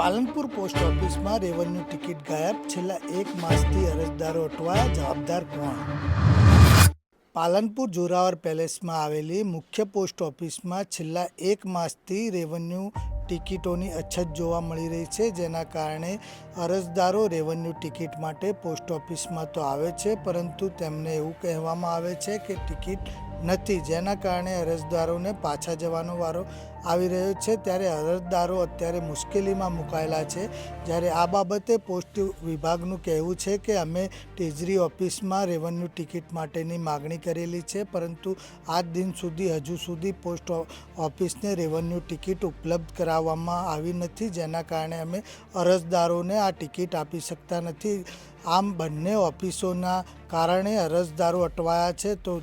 Palanpur post ઓફિસમાં revenue ticket ગાયબ, છેલ્લા 1 માસથી અરજદારો અટવાયા, જવાબદાર કોણ? પાલનપુર જોરાવર પેલેસમાં આવેલી મુખ્ય પોસ્ટ ઓફિસમાં છેલ્લા 1 માસથી રેવન્યુ ટિકિટોની અછત જોવા મળી રહી છે, જેના કારણે અરજદારો રેવન્યુ ટિકિટ માટે પોસ્ટ ઓફિસમાં તો આવે છે, પરંતુ તેમને એવું કહેવામાં આવે છે કે ટિકિટ નથી, જેના કારણે અરજદારોને પાછા જવાનો વારો આવી રહ્યો છે। ત્યારે અરજદારો અત્યારે મુશ્કેલીમાં મુકાયેલા છે। જ્યારે આ બાબતે પોસ્ટ વિભાગનું કહેવું છે કે અમે ટેજરી ઓફિસમાં રેવન્યુ ટિકિટ માટેની માગણી કરેલી છે, પરંતુ આજ દિન સુધી હજુ સુધી પોસ્ટ ઓફિસને રેવન્યુ ટિકિટ ઉપલબ્ધ કરાવવામાં આવી નથી, જેના કારણે અમે અરજદારોને આ ટિકિટ આપી શકતા નથી। આમ બંને ઓફિસોના કારણે અરજદારો અટવાયા છે, તો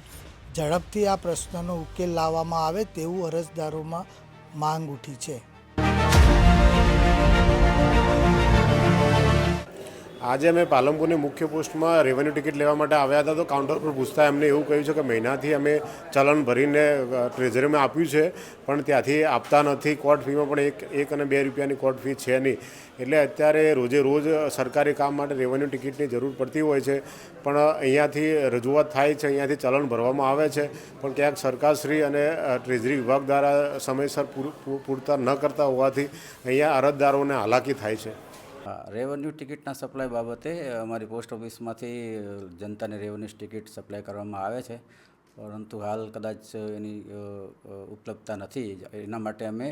ઝડપથી આ પ્રશ્નનો ઉકેલ લાવવામાં આવે તેવું અરજદારોમાં માંગ ઉઠી છે। આજે અમે પાલનપુરની મુખ્ય પોસ્ટમાં રેવન્યુ ટિકિટ લેવા માટે આવ્યા હતા, તો કાઉન્ટર પર પૂછતા એમને એવું કહ્યું છે કે મહિનાથી અમે ચલણ ભરીને ટ્રેઝરીમાં આપ્યું છે, પણ ત્યાંથી આપતા નથી। કોર્ટ ફીમાં પણ એક અને 2 રૂપિયાની કોર્ટ ફી છે નહીં, એટલે અત્યારે રોજે રોજ સરકારી કામ માટે રેવન્યુ ટિકિટની જરૂર પડતી હોય છે, પણ અહીંયાથી રજૂઆત થાય છે, અહીંયાથી ચલણ ભરવામાં આવે છે, પણ ક્યાંક સરકારશ્રી અને ટ્રેઝરી વિભાગ દ્વારા સમયસર પૂરતા ન કરતા હોવાથી અહીંયા અરજદારોને હાલાકી થાય છે। રેવન્યુ ટિકિટના સપ્લાય બાબતે અમારી પોસ્ટ ઓફિસમાંથી જનતાને રેવન્યુ ટિકિટ સપ્લાય કરવામાં આવે છે, પરંતુ હાલ કદાચ એની ઉપલબ્ધતા નથી। એના માટે અમે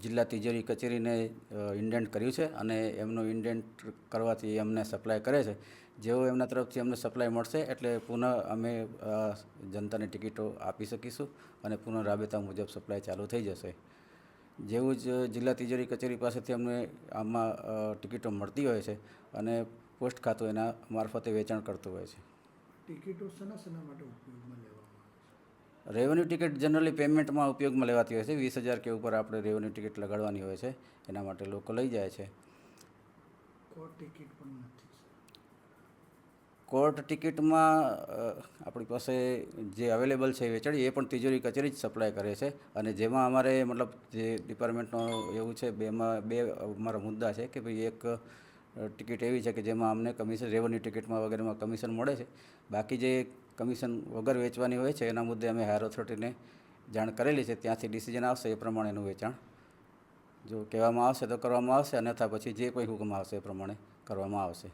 જિલ્લા તિજોરી કચેરીને ઇન્ડેન્ટ કર્યું છે અને એમનું ઇન્ડેન્ટ કરવાથી અમને સપ્લાય કરે છે। જેવો એમના તરફથી અમને સપ્લાય મળશે એટલે પુનઃ અમે જનતાને ટિકિટો આપી શકીશું અને પુનઃ રાબેતા મુજબ સપ્લાય ચાલુ થઈ જશે। જેવું જ જિલ્લા તિજોરી કચેરી પાસેથી અમને આમાં ટિકિટો મળતી હોય છે અને પોસ્ટ ખાતું એના મારફતે વેચાણ કરતું હોય છે। ટિકિટો શેના માટે ઉપયોગમાં લેવામાં આવે છે? રેવન્યુ ટિકિટ જનરલી પેમેન્ટમાં ઉપયોગમાં લેવાતી હોય છે। 20,000 કે ઉપર આપણે રેવન્યુ ટિકિટ લગાડવાની હોય છે, એના માટે લોકો લઈ જાય છે। કોર્ટ ટિકિટ પણ નથી? કોર્ટ ટિકિટમાં આપણી પાસે જે અવેલેબલ છે વેચાણી એ પણ તિજોરી કચેરી જ સપ્લાય કરે છે, અને જેમાં અમારે મતલબ જે ડિપાર્ટમેન્ટનો એવું છે બે અમારા મુદ્દા છે કે ભાઈ એક ટિકિટ એવી છે કે જેમાં અમને કમિશન રેવન્યુ ટિકિટમાં વગેરેમાં કમિશન મળે છે, બાકી જે કમિશન વગર વેચવાની હોય છે એના મુદ્દે અમે હાયર ઓથોરિટીને જાણ કરેલી છે। ત્યાંથી ડિસિઝન આવશે એ પ્રમાણે એનું વેચાણ જો કહેવામાં આવશે તો કરવામાં આવશે, અન્યથા પછી જે કોઈ હુકમ આવશે એ પ્રમાણે કરવામાં આવશે।